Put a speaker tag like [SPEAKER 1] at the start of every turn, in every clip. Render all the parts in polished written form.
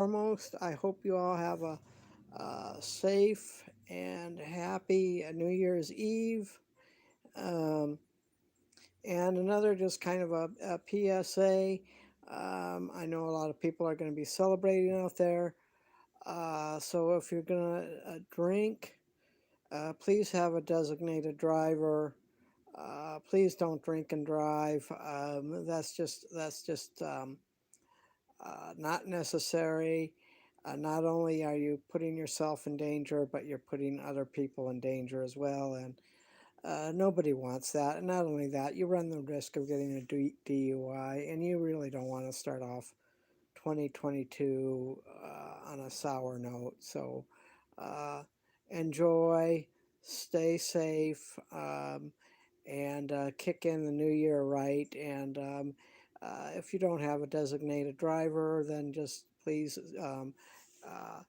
[SPEAKER 1] foremost, I hope you all have a safe and happy New Year's Eve. Um, and another just kind of a PSA. I know a lot of people are going to be celebrating out there. So if you're going to drink, please have a designated driver. Please don't drink and drive. That's just not necessary. Not only are you putting yourself in danger, but you're putting other people in danger as well. And nobody wants that. And not only that, you run the risk of getting a DUI, and you really don't want to start off 2022 on a sour note. So uh, enjoy, stay safe, and kick in the new year right. And if you don't have a designated driver, then just please uh,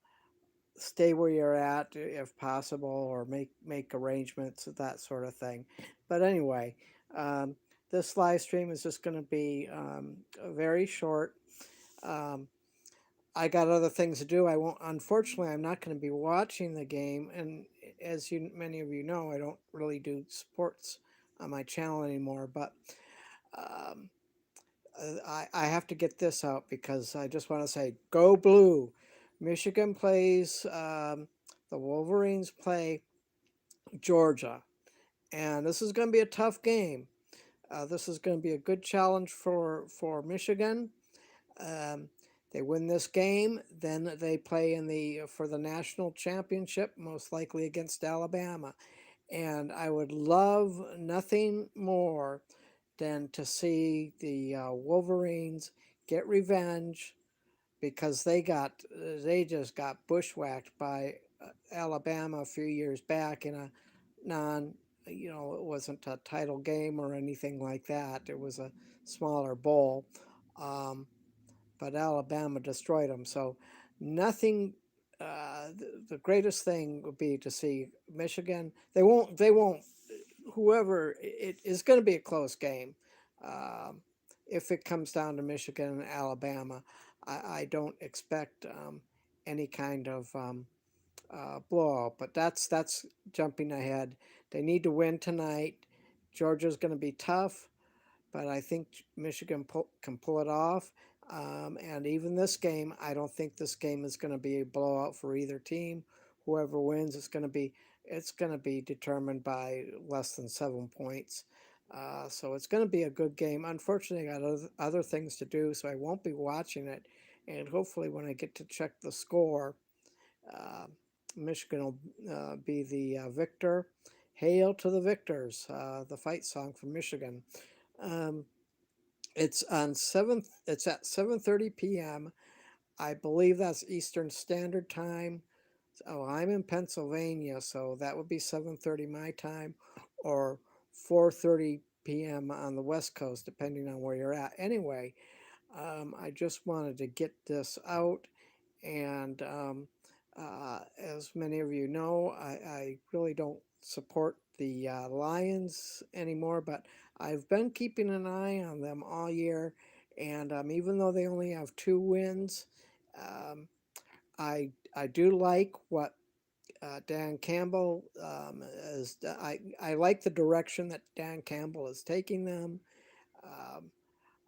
[SPEAKER 1] stay where you're at if possible, or make arrangements, that sort of thing. But anyway, um, this live stream is just going to be very short. Um, I got other things to do. I won't. Unfortunately, I'm not going to be watching the game, and as you many of you know, I don't really do sports on my channel anymore. But um, I have to get this out because I just want to say, go blue. Michigan plays. The Wolverines play Georgia, and this is going to be a tough game. This is going to be a good challenge for Michigan. Um, they win this game, then they play in the for the national championship, most likely against Alabama. And I would love nothing more than to see the Wolverines get revenge because they just got bushwhacked by Alabama a few years back in a non it wasn't a title game or anything like that. It was a smaller bowl. Um, but Alabama destroyed them. So nothing. The greatest thing would be to see Michigan. They won't. They won't. Whoever it is going to be a close game. Um, if it comes down to Michigan and Alabama, I don't expect any kind of blowout. But that's jumping ahead. They need to win tonight. Georgia's going to be tough, but I think Michigan can pull it off. And even this game, I don't think this game is going to be a blowout for either team. Whoever wins, it's going to be determined by less than 7 points. So it's going to be a good game. Unfortunately, I got other things to do, so I won't be watching it. And hopefully, when I get to check the score, uh, Michigan will be the victor. Hail to the victors! The fight song from Michigan. Um, it's at 7:30 p.m. I believe that's Eastern Standard Time. Oh, I'm in Pennsylvania, so that would be 7:30 my time or 4:30 p.m. on the West Coast, depending on where you're at. Anyway, I just wanted to get this out, and as many of you know, I really don't support the Lions anymore, but I've been keeping an eye on them all year, and even though they only have 2 wins, um, I do like what Dan Campbell is. I like the direction that Dan Campbell is taking them. Um,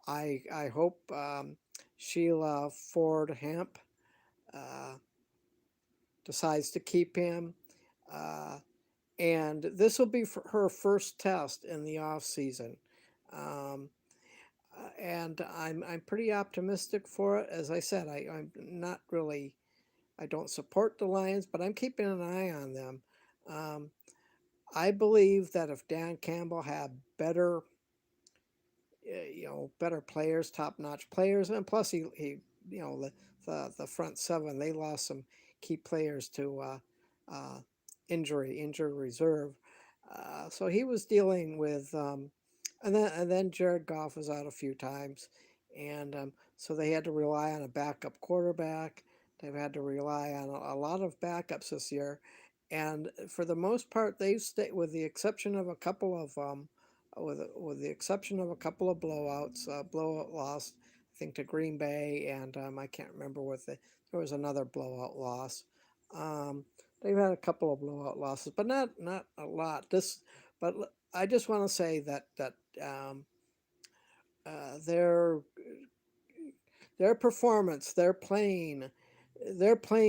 [SPEAKER 1] I hope Sheila Ford Hamp uh, decides to keep him. Uh, and this will be for her first test in the off season. Um, and I'm pretty optimistic for it. As I said, I'm not really, I don't support the Lions, but I'm keeping an eye on them. Um, I believe that if Dan Campbell had better, better players, top notch players, and plus the front seven, they lost some key players to uh, injury reserve. So he was dealing with, and then Jared Goff was out a few times, and so they had to rely on a backup quarterback. They've had to rely on a lot of backups this year, and for the most part, they've stayed, with the exception of a couple of with the exception of a couple of blowouts, blowout loss, I think to Green Bay, and I can't remember what there there was another blowout loss. Um, they've had a couple of blowout losses, but not a lot. But I just want to say that uh, their their performance, they're playing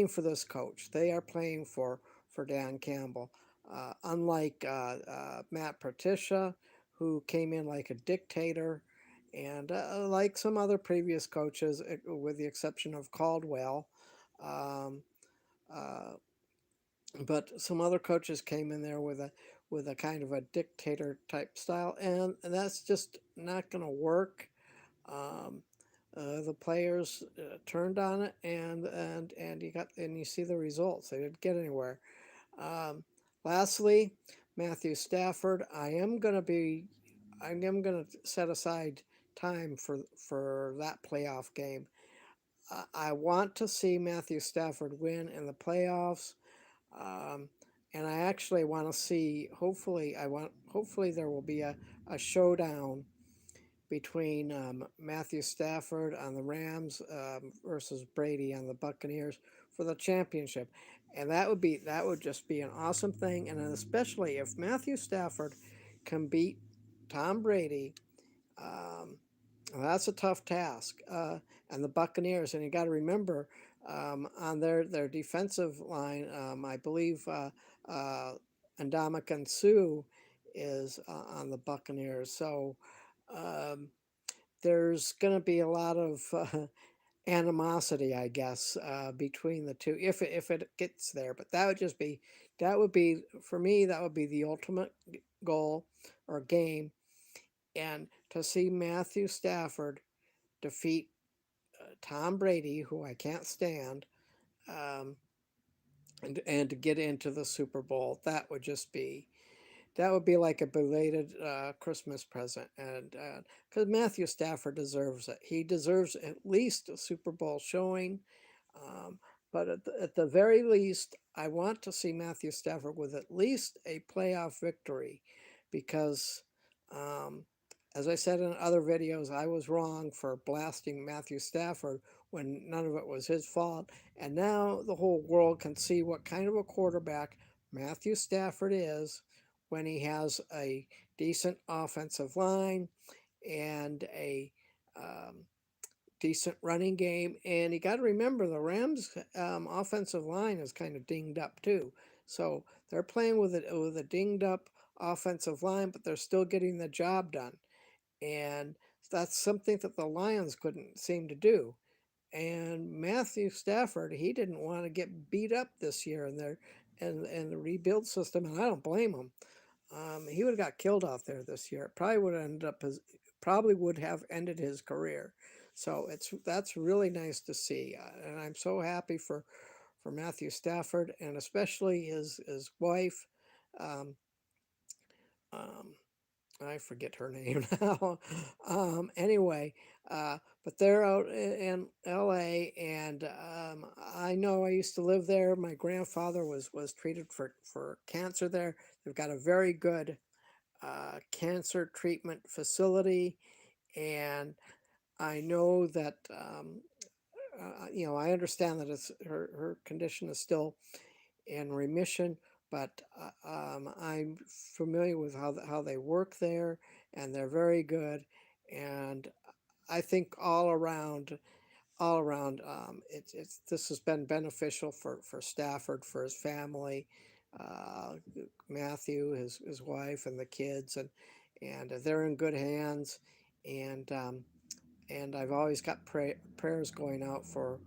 [SPEAKER 1] for this coach. They are playing for Dan Campbell. Unlike Matt Patricia, who came in like a dictator, and like some other previous coaches, with the exception of Caldwell, um, uh, but some other coaches came in there with a kind of a dictator type style, and that's just not going to work. Um, the players turned on it, and you see the results. They didn't get anywhere. Um, Lastly, Matthew Stafford. I am going to set aside time for that playoff game. I want to see Matthew Stafford win in the playoffs. Um, and I actually want to see. Hopefully there will be a showdown between Matthew Stafford on the Rams versus Brady on the Buccaneers for the championship, and that would just be an awesome thing. And especially if Matthew Stafford can beat Tom Brady, um, that's a tough task. And the Buccaneers, and you got to remember on their defensive line, I believe Ndamukong Suh is on the Buccaneers, so. Um, there's going to be a lot of animosity, I guess, between the two if it gets there. But that would be for me. That would be the ultimate goal or game, and to see Matthew Stafford defeat Tom Brady, who I can't stand, um, and to get into the Super Bowl. That would be like a belated Christmas present, and because Matthew Stafford deserves it, he deserves at least a Super Bowl showing. Um, but at the very least, I want to see Matthew Stafford with at least a playoff victory, because, um, as I said in other videos, I was wrong for blasting Matthew Stafford when none of it was his fault, and now the whole world can see what kind of a quarterback Matthew Stafford is when he has a decent offensive line and a um, decent running game. And you got to remember the Rams' offensive line is kind of dinged up too. So they're playing with a dinged up offensive line, but they're still getting the job done. And that's something that the Lions couldn't seem to do. And Matthew Stafford, he didn't want to get beat up this year in their and the rebuild system, and I don't blame him. He would have got killed out there this year. It probably would have ended up probably would have ended his career. So that's really nice to see, and I'm so happy for Matthew Stafford, and especially his wife. Um, um, I forget her name now. Anyway, but they're out in L.A. and I know I used to live there. My grandfather was treated for cancer there. They've got a very good cancer treatment facility, and I know that I understand that her condition is still in remission, but I'm familiar with how they work there, and they're very good, and I think all around, it's this has been beneficial for Stafford, for his family, uh, Matthew, his wife, and the kids, and they're in good hands, and I've always got prayers going out for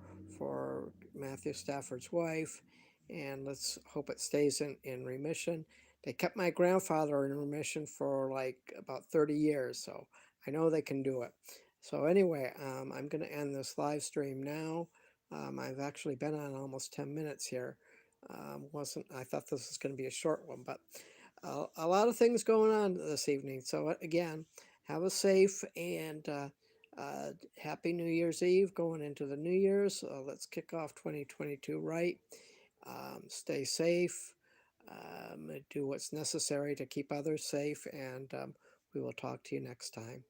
[SPEAKER 1] Matthew Stafford's wife, and let's hope it stays in remission. They kept my grandfather in remission for like about 30 years, so I know they can do it. So anyway, I'm going to end this live stream now. I've actually been on almost 10 minutes here. Wasn't I thought this was going to be a short one, but a lot of things going on this evening. So again, have a safe and happy New Year's Eve going into the New Year's. Let's kick off 2022 right. Stay safe. Do what's necessary to keep others safe, and we will talk to you next time.